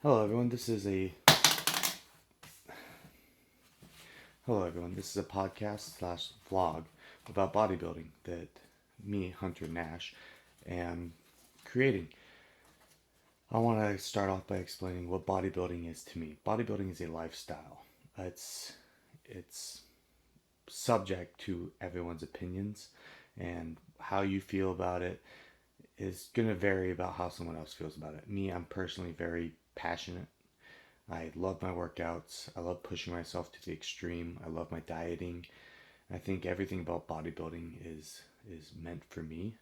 Hello everyone, this is a podcast slash vlog about bodybuilding that me, Hunter Nash, am creating. I want to start off by explaining what bodybuilding is to me. Bodybuilding is a lifestyle. It's subject to everyone's opinions, and how you feel about it is going to vary about how someone else feels about it. Me, I'm personally very passionate. I love my workouts. I love pushing myself to the extreme. I love my dieting. I think everything about bodybuilding is meant for me.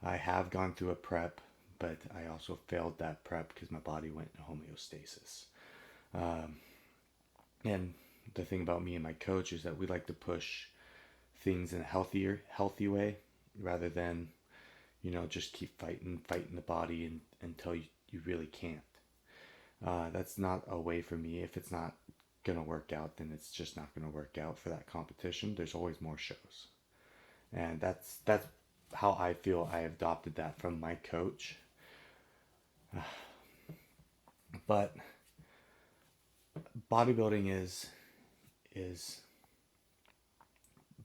I have gone through a prep, but I also failed that prep because my body went into homeostasis. Um, and the thing about me and my coach is that we like to push things in a healthy way, rather than just keep fighting the body until you really can't. That's not a way for me. If it's not gonna work out, then it's just not gonna work out for that competition. There's always more shows, and that's how I feel. I adopted that from my coach. But bodybuilding is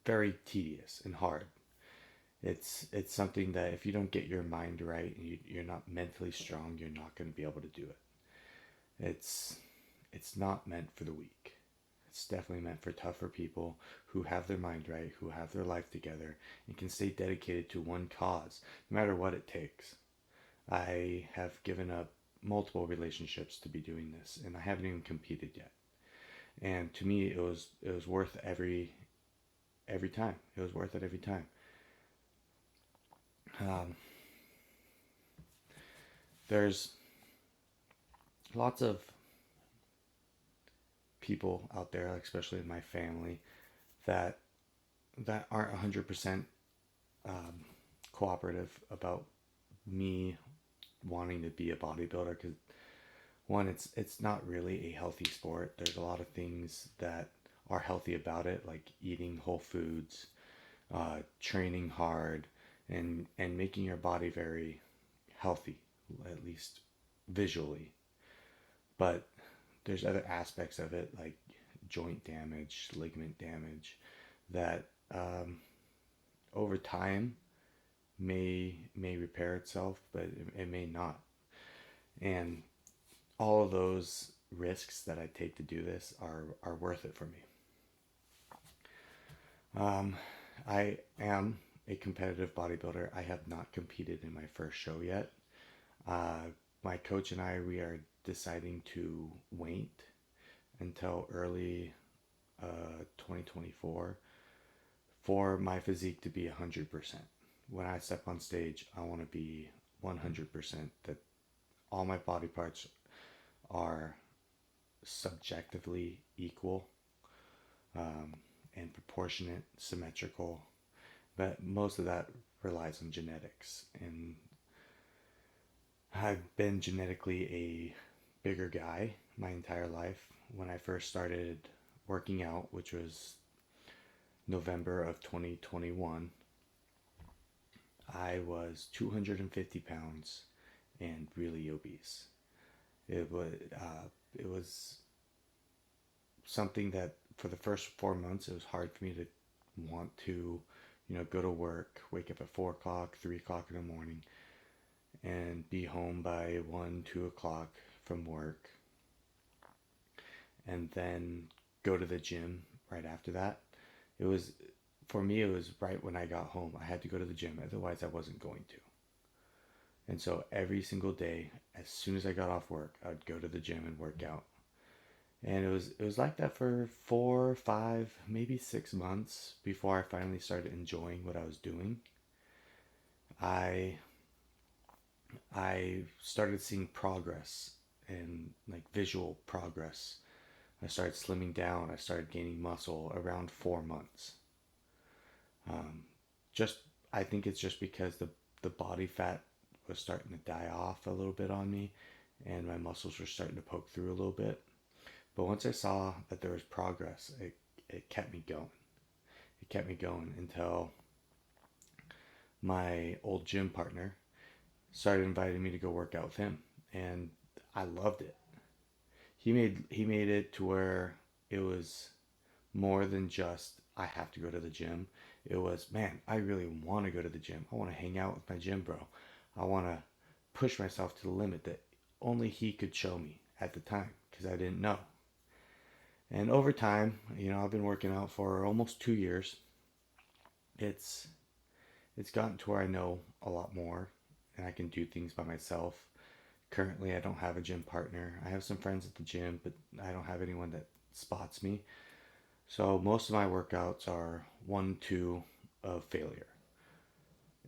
very tedious and hard. It's something that if you don't get your mind right and you're not mentally strong, you're not going to be able to do it. It's not meant for the weak. It's definitely meant for tougher people who have their mind right, who have their life together, and can stay dedicated to one cause, no matter what it takes. I have given up multiple relationships to be doing this, and I haven't even competed yet. And to me, it was worth every time. It was worth it every time. Um, there's lots of people out there, especially in my family, that aren't 100% um, cooperative about me wanting to be a bodybuilder, because one, it's not really a healthy sport. There's a lot of things that are healthy about it, like eating whole foods, training hard, and making your body very healthy, at least visually. But there's other aspects of it, like joint damage, ligament damage, that over time may repair itself, but it may not. And all of those risks that I take to do this are worth it for me. Um, I am a competitive bodybuilder. I have not competed in my first show yet. My coach and we are deciding to wait until early 2024 for my physique to be 100%. When I step on stage, I want to be 100%, that all my body parts are subjectively equal, um, and proportionate, symmetrical. But most of that relies on genetics. And I've been genetically a bigger guy my entire life. When I first started working out, which was November of 2021, I was 250 pounds and really obese. It was something that for the first 4 months it was hard for me to want to, go to work, wake up at 4 o'clock, 3 o'clock in the morning, and be home by 1, 2 o'clock from work, and then go to the gym right after that. It was, for me, it was right when I got home. I had to go to the gym, otherwise I wasn't going to. And so every single day, as soon as I got off work, I would go to the gym and work out. And it was like that for 4, 5, maybe 6 months before I finally started enjoying what I was doing. I I started seeing progress, and like visual progress. I started slimming down. I started gaining muscle around 4 months. Um, just I think it's just because the body fat was starting to die off a little bit on me, and my muscles were starting to poke through a little bit. But once I saw that there was progress, it kept me going. It kept me going until my old gym partner started inviting me to go work out with him, and I loved it. he made it to where it was more than just I have to go to the gym. It was, man, I really want to go to the gym. I want to hang out with my gym bro. I want to push myself to the limit that only he could show me at the time because I didn't know. And over time, I've been working out for almost 2 years. It's it's gotten to where I know a lot more and I can do things by myself. Currently, I don't have a gym partner. I have some friends at the gym, but I don't have anyone that spots me. So most of my workouts are 1, 2 of failure.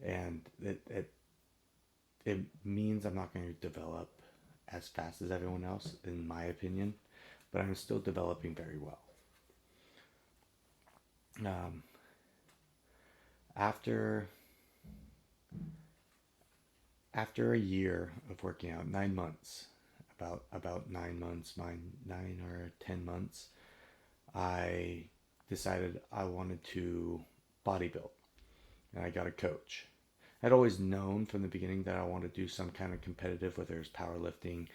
And it means I'm not going to develop as fast as everyone else, in my opinion, but I'm still developing very well. Um, after after a year of working out, 9 months, about 9 months, 9 or 10 months, I decided I wanted to bodybuild, and I got a coach. I'd always known from the beginning that I wanted to do some kind of competitive, whether it's powerlifting,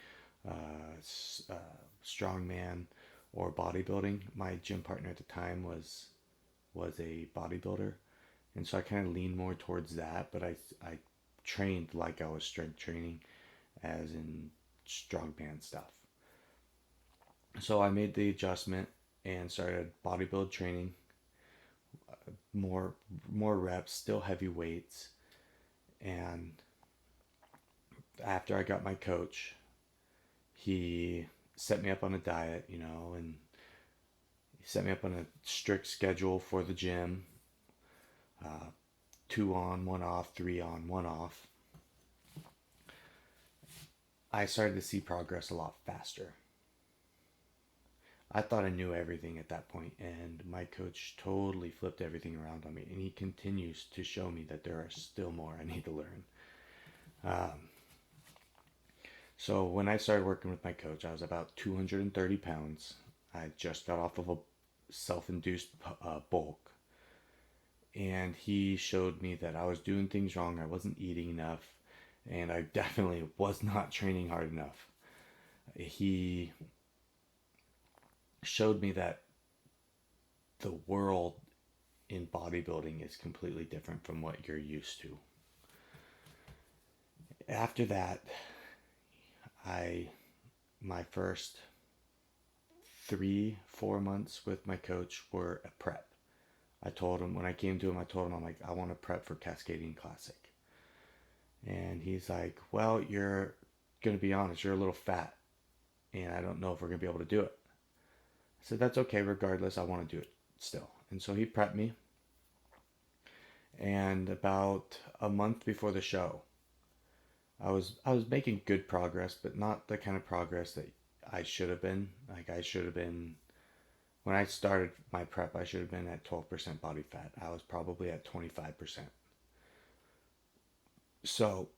strongman, or bodybuilding. My gym partner at the time was a bodybuilder, and so I kind of leaned more towards that. But I trained like I was strength training, as in strongman stuff. So I made the adjustment and started bodybuild training, more more reps, still heavy weights. And after I got my coach, he set me up on a diet, and he set me up on a strict schedule for the gym, 2 on, 1 off, 3 on, 1 off. I started to see progress a lot faster. I thought I knew everything at that point, and my coach totally flipped everything around on me, and he continues to show me that there are still more I need to learn. Um, so when I started working with my coach, I was about 230 pounds. I just got off of a self-induced bulk, and he showed me that I was doing things wrong. I wasn't eating enough, and I definitely was not training hard enough. He showed me that the world in bodybuilding is completely different from what you're used to. After that, I my first 3, 4 months with my coach were a prep. I told him when I came to him, I told him, I'm like, I want to prep for Cascading Classic. And he's like, well, you're going to be honest, you're a little fat, and I don't know if we're going to be able to do it. I said, that's okay, regardless, I want to do it still. And so he prepped me. And about a month before the show, I was making good progress, but not the kind of progress that I should have been. Like I should have been when I started my prep, I should have been at 12% body fat. I was probably at 25%. So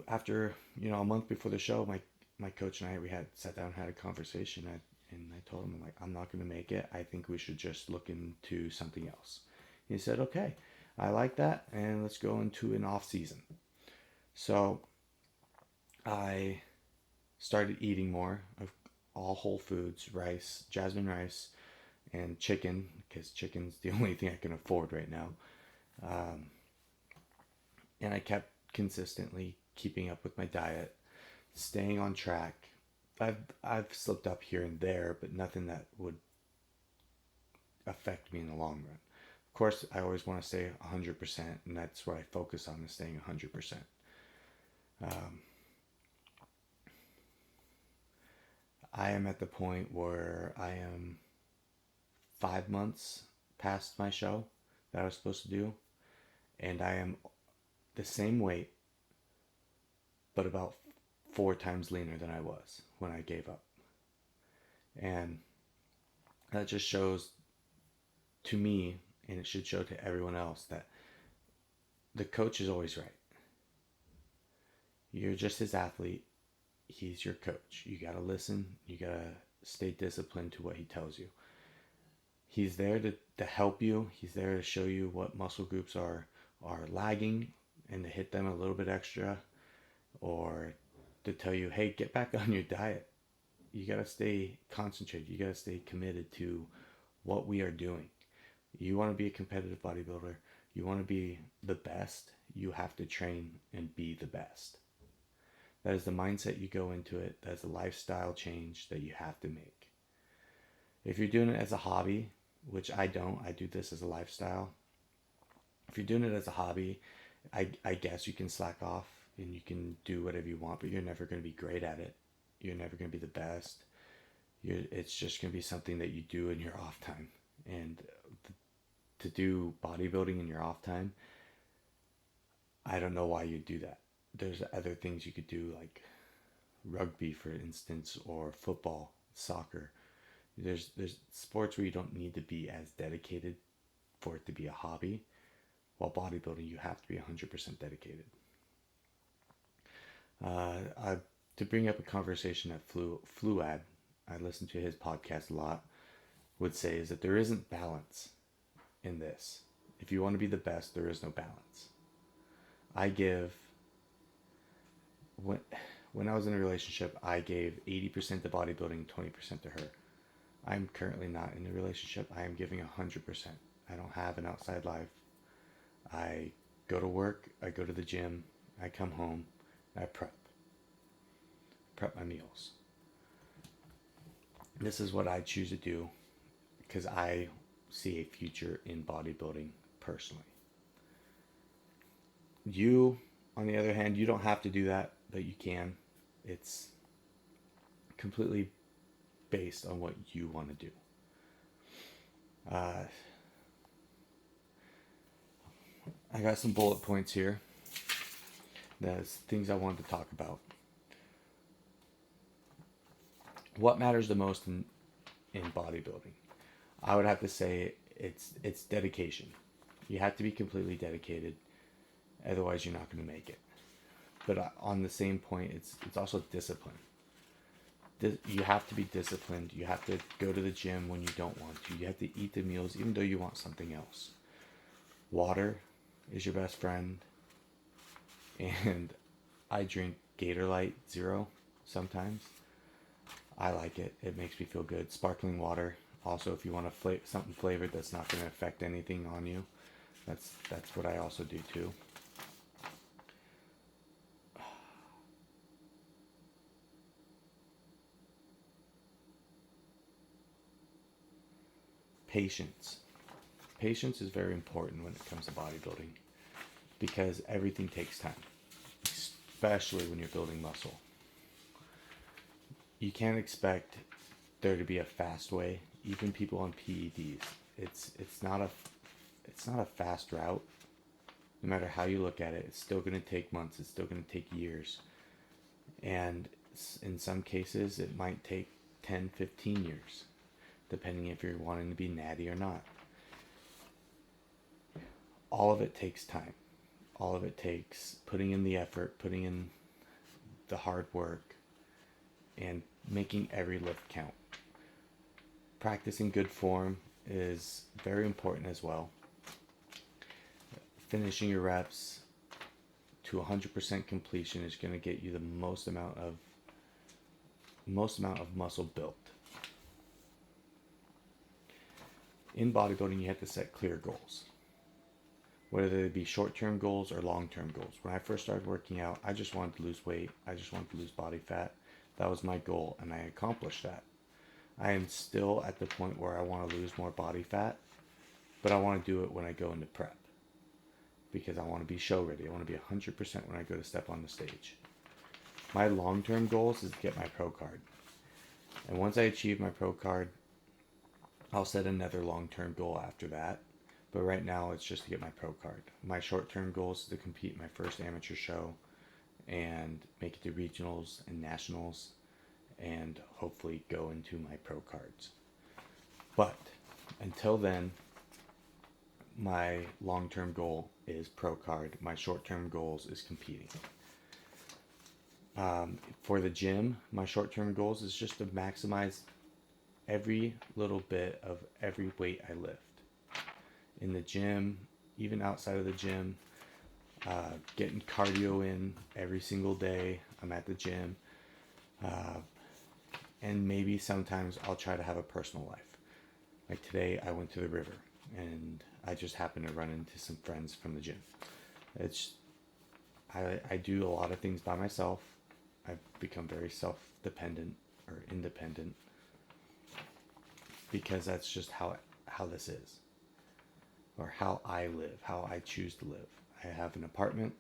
after, a month before the show, my coach and I, we had sat down and had a conversation. And I told him, I'm like, I'm not going to make it. I think we should just look into something else. He said, okay, I like that. And let's go into an off season. So I started eating more of all whole foods, rice, jasmine rice, and chicken, because chicken's the only thing I can afford right now. Um, and I kept consistently keeping up with my diet, staying on track. I've slipped up here and there, but nothing that would affect me in the long run. Of course, I always want to stay 100%, and that's what I focus on, is staying 100%. Um, I am at the point where I am 5 months past my show that I was supposed to do, and I am the same weight, but about 4 times leaner than I was when I gave up. And that just shows to me, and it should show to everyone else, that the coach is always right. You're just his athlete. He's your coach. You got to listen. You got to stay disciplined to what he tells you. He's there to help you. He's there to show you what muscle groups are lagging and to hit them a little bit extra, or to tell you, hey, get back on your diet. you gotta stay concentrated. You gotta stay committed to what we are doing. You want to be a competitive bodybuilder. You want to be the best. You have to train and be the best. That is the mindset you go into it. That's a lifestyle change that you have to make. If you're doing it as a hobby, which I don't, I do this as a lifestyle. If you're doing it as a hobby, I guess you can slack off and you can do whatever you want, but you're never going to be great at it. You're never going to be the best. It's just going to be something that you do in your off time. And to do bodybuilding in your off time, I don't know why you'd do that. There's other things you could do, like rugby, for instance, or football, soccer. There's sports where you don't need to be as dedicated for it to be a hobby. While bodybuilding, you have to be 100% dedicated. To bring up a conversation that Fluad, I listen to his podcast a lot, would say is that there isn't balance in this. If you want to be the best, there is no balance. When I was in a relationship, I gave 80% to bodybuilding, 20% to her. I'm currently not in a relationship. I am giving 100%. I don't have an outside life. I go to work, I go to the gym, I come home, I prep my meals. This is what I choose to do because I see a future in bodybuilding personally. You, on the other hand, you don't have to do that, but you can. It's completely based on what you want to do. I got some bullet points here. That's things I wanted to talk about. What matters the most in bodybuilding? I would have to say it's dedication. You have to be completely dedicated, otherwise you're not going to make it. But on the same point, it's also discipline. You have to be disciplined. You have to go to the gym when you don't want to. You have to eat the meals even though you want something else. Water is your best friend. And I drink Gatorlight Zero sometimes. I like it. It makes me feel good. Sparkling water. Also, if you want something flavored that's not going to affect anything on you, that's what I also do too. Patience. Patience is very important when it comes to bodybuilding because everything takes time, especially when you're building muscle. You can't expect there to be a fast way. Even people on PEDs, it's not a fast route. No matter how you look at it, it's still going to take months. It's still going to take years. And in some cases, it might take 10, 15 years, depending if you're wanting to be natty or not. All of it takes time. All of it takes putting in the effort, putting in the hard work, and making every lift count. Practicing good form is very important as well. Finishing your reps to 100% completion is going to get you the most amount of muscle built. In bodybuilding, you have to set clear goals, whether they be short-term goals or long-term goals. When I first started working out, I just wanted to lose weight. I just wanted to lose body fat. That was my goal, and I accomplished that. I am still at the point where I want to lose more body fat, but I want to do it when I go into prep because I want to be show ready. I want to be 100% when I go to step on the stage. My long-term goals is to get my pro card. And once I achieve my pro card, I'll set another long-term goal after that. But right now, it's just to get my pro card. My short-term goal is to compete in my first amateur show and make it to regionals and nationals and hopefully go into my pro cards. But until then, my long-term goal is pro card. My short-term goals is competing. For the gym, my short-term goals is just to maximize every little bit of every weight I lift. In the gym, even outside of the gym, getting cardio in every single day. I'm at the gym. And maybe sometimes I'll try to have a personal life. Like today, I went to the river and I just happened to run into some friends from the gym. It's I do a lot of things by myself. I've become very self-dependent or independent because that's just how this is, or how I live, how I choose to live. I have an apartment.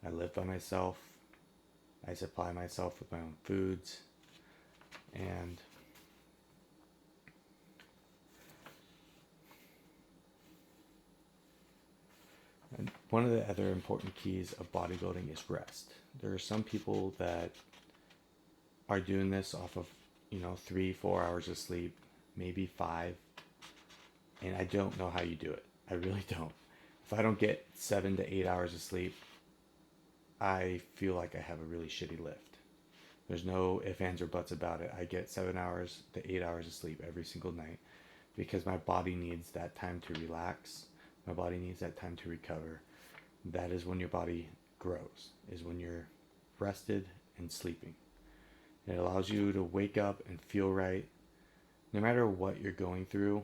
I live by myself. I supply myself with my own foods, and one of the other important keys of bodybuilding is rest. There are some people that are doing this off of, 3, 4 hours of sleep, maybe 5, and I don't know how you do it. I really don't. If I don't get 7 to 8 hours of sleep, I feel like I have a really shitty lift. There's no ifs, ands, or buts about it. I get 7 hours to 8 hours of sleep every single night because my body needs that time to relax. My body needs that time to recover. That is when your body grows, is when you're rested and sleeping. It allows you to wake up and feel right. No matter what you're going through,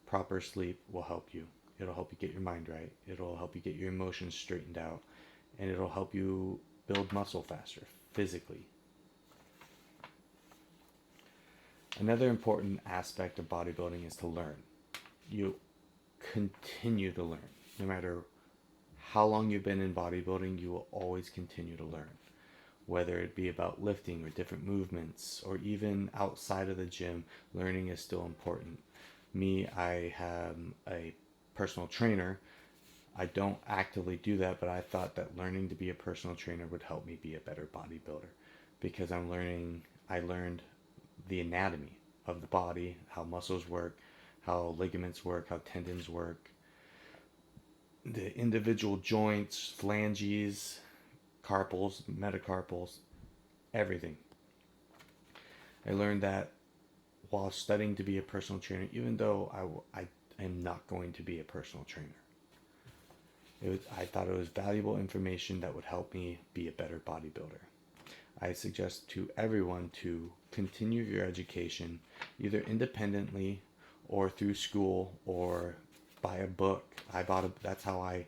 proper sleep will help you. It'll help you get your mind right. It'll help you get your emotions straightened out. And it'll help you build muscle faster, physically. Another important aspect of bodybuilding is to learn. You continue to learn. No matter how long you've been in bodybuilding, you will always continue to learn. Whether it be about lifting or different movements, or even outside of the gym, learning is still important. Me, I am a personal trainer. I don't actively do that, but I thought that learning to be a personal trainer would help me be a better bodybuilder because I learned the anatomy of the body, how muscles work, how ligaments work, how tendons work, the individual joints, phalanges, carpals, metacarpals, everything. I learned that while studying to be a personal trainer, even though I am not going to be a personal trainer. I thought it was valuable information that would help me be a better bodybuilder. I suggest to everyone to continue your education either independently or through school or buy a book. That's how I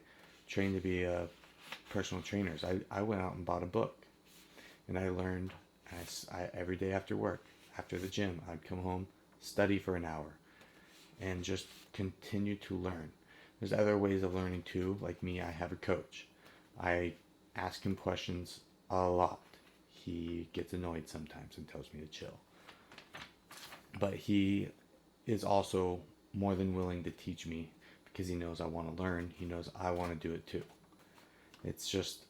trained to be a personal trainer. I went out and bought a book and I learned. Every day after work, after the gym, I'd come home, study for an hour, and just continue to learn. There's other ways of learning too. Like me, I have a coach. I ask him questions a lot. He gets annoyed sometimes and tells me to chill. But he is also more than willing to teach me because he knows I want to learn. He knows I want to do it too. It's just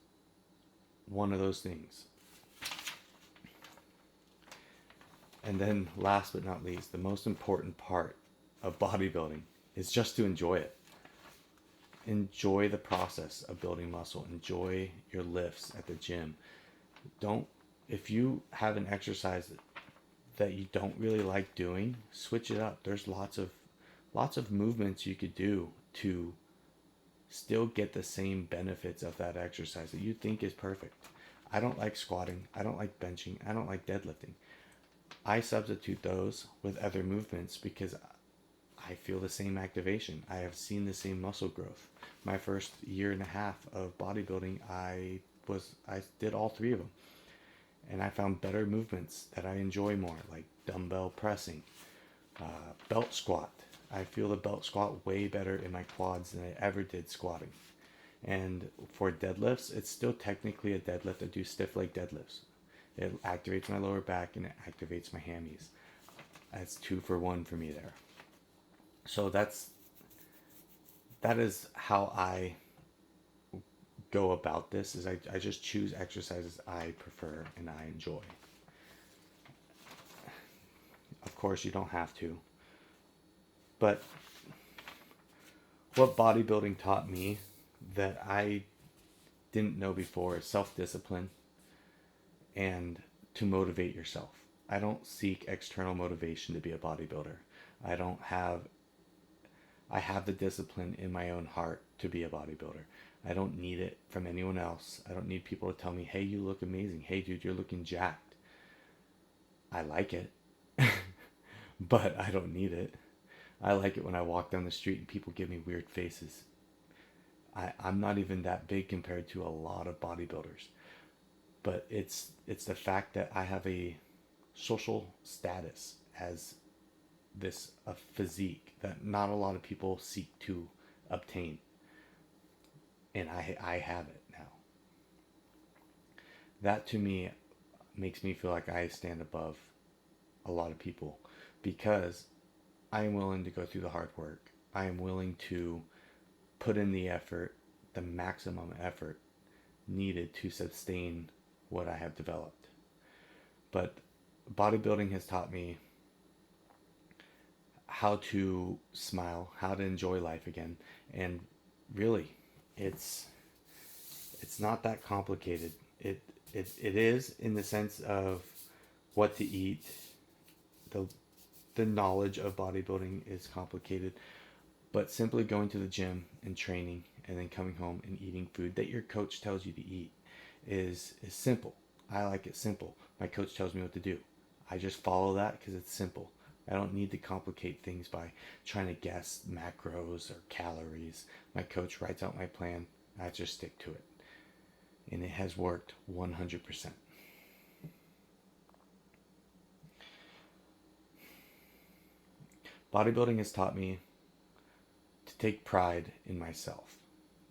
one of those things. And then last but not least, the most important part of bodybuilding is just to enjoy it. Enjoy the process of building muscle. Enjoy your lifts at the gym. If you have an exercise that you don't really like doing, switch it up. There's lots of movements you could do to still get the same benefits of that exercise that you think is perfect. I don't like squatting. I don't like benching. I don't like deadlifting. I substitute those with other movements because I feel the same activation. I have seen the same muscle growth. My first year and a half of bodybuilding, I did all 3 of them. And I found better movements that I enjoy more, like dumbbell pressing, belt squat. I feel the belt squat way better in my quads than I ever did squatting. And for deadlifts, it's still technically a deadlift. I do stiff leg deadlifts. It activates my lower back and it activates my hammies. That's 2 for 1 for me there. So that is how I go about this. Is I just choose exercises I prefer and I enjoy. Of course, you don't have to. But what bodybuilding taught me that I didn't know before is self-discipline and to motivate yourself. I don't seek external motivation to be a bodybuilder. I have the discipline in my own heart to be a bodybuilder. I don't need it from anyone else. I don't need people to tell me, hey, you look amazing. Hey, dude, you're looking jacked. I like it, but I don't need it. I like it when I walk down the street and people give me weird faces. I'm not even that big compared to a lot of bodybuilders, but it's the fact that I have a social status as this a physique that not a lot of people seek to obtain, and I have it now. That to me makes me feel like I stand above a lot of people because I am willing to go through the hard work. I am willing to put in the effort, the maximum effort needed to sustain what I have developed. But bodybuilding has taught me how to smile, how to enjoy life again, and really, it's it's not that complicated. It is in the sense of what to eat. The the knowledge of bodybuilding is complicated, but simply going to the gym and training and then coming home and eating food that your coach tells you to eat is simple. I like it simple. My coach tells me what to do. I just follow that because it's simple. I don't need to complicate things by trying to guess macros or calories. My coach writes out my plan. I just stick to it. And it has worked 100%. Bodybuilding has taught me to take pride in myself.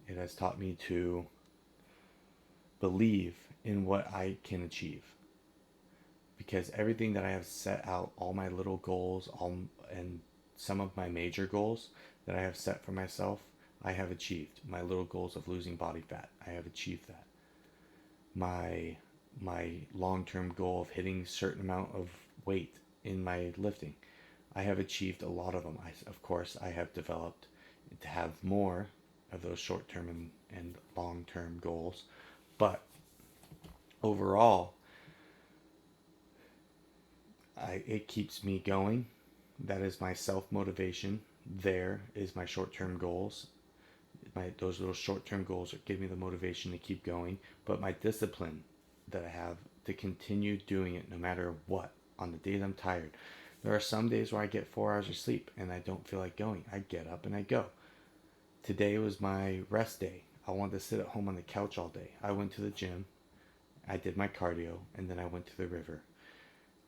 It has taught me to believe in what I can achieve. Because everything that I have set out, all my little goals, and some of my major goals that I have set for myself, I have achieved. My little goals of losing body fat, I have achieved that. My long-term goal of hitting a certain amount of weight in my lifting, I have achieved a lot of them. Of course, I have developed to have more of those short-term and long-term goals, but overall, it keeps me going. That is my self-motivation. There is my short-term goals. Those little short-term goals give me the motivation to keep going, but my discipline that I have to continue doing it no matter what. On the days I'm tired, there are some days where I get 4 hours of sleep and I don't feel like going. I get up and I go. Today was my rest day. I wanted to sit at home on the couch all day. I went to the gym, I did my cardio, and then I went to the river.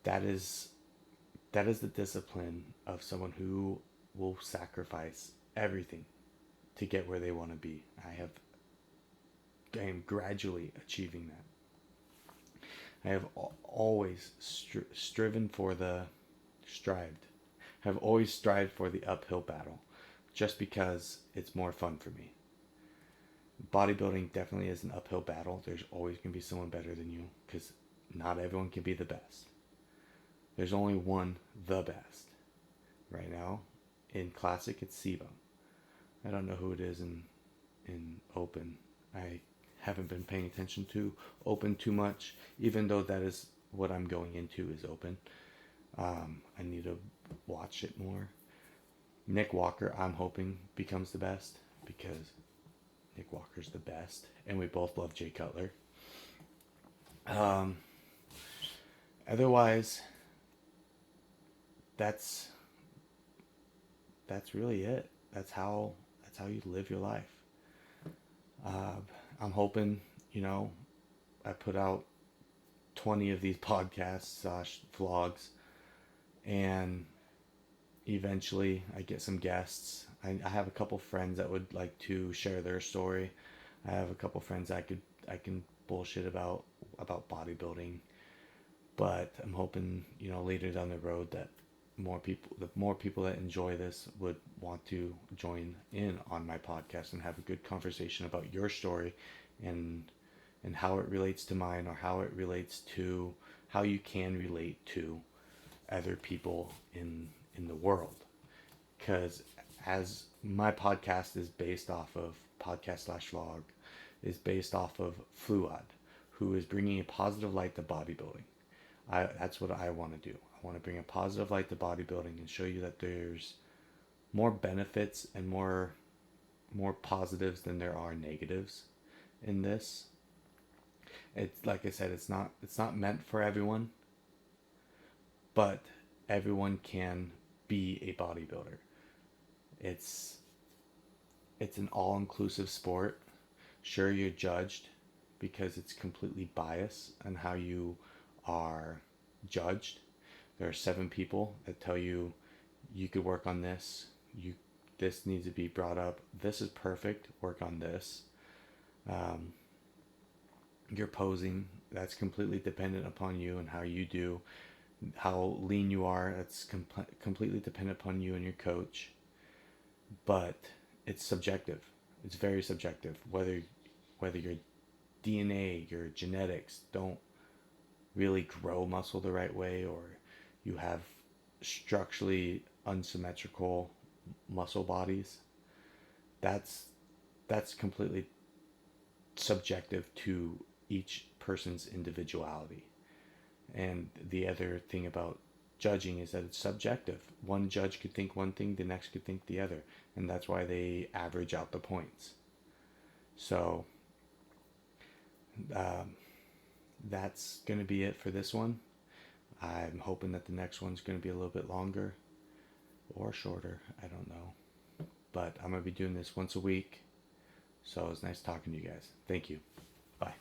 That is the discipline of someone who will sacrifice everything to get where they want to be. I am gradually achieving that. I have always striven for the strived. Have always strived for the uphill battle, just because it's more fun for me. Bodybuilding definitely is an uphill battle. There's always going to be someone better than you because not everyone can be the best. There's only one the best. Right now, in Classic, it's Siva. I don't know who it is in Open. I haven't been paying attention to Open too much, even though that is what I'm going into is Open. I need to watch it more. Nick Walker, I'm hoping, becomes the best because Nick Walker's the best, and we both love Jay Cutler. Otherwise, that's really it. That's how you live your life. Uh, I'm hoping, I put out 20 of these podcasts / vlogs, and eventually I get some guests. I have a couple friends that would like to share their story. I have a couple friends I can bullshit about bodybuilding, but I'm hoping later down the road that the more people that enjoy this would want to join in on my podcast and have a good conversation about your story and how it relates to mine, or how it relates to how you can relate to other people in the world. Because as my podcast is based off of podcast / vlog, is based off of Fluad, who is bringing a positive light to bodybuilding. That's what I want to do. I want to bring a positive light to bodybuilding and show you that there's more benefits and more positives than there are negatives in this. It's like I said, it's not meant for everyone, but everyone can be a bodybuilder. It's it's an all-inclusive sport. Sure, you're judged because it's completely biased on how you are judged. There are 7 people that tell you you could work on this. You This needs to be brought up. This is perfect. Work on this. Um, your posing, that's completely dependent upon you and how you do. How lean you are, that's completely dependent upon you and your coach. But it's subjective. It's very subjective. Whether your DNA, your genetics don't really grow muscle the right way, or you have structurally unsymmetrical muscle bodies, that's that's completely subjective to each person's individuality. And the other thing about judging is that it's subjective. One judge could think one thing, the next could think the other, and that's why they average out the points. So um, that's going to be it for this one. I'm hoping that the next one's going to be a little bit longer or shorter. I don't know. But I'm going to be doing this once a week. So it's nice talking to you guys. Thank you. Bye.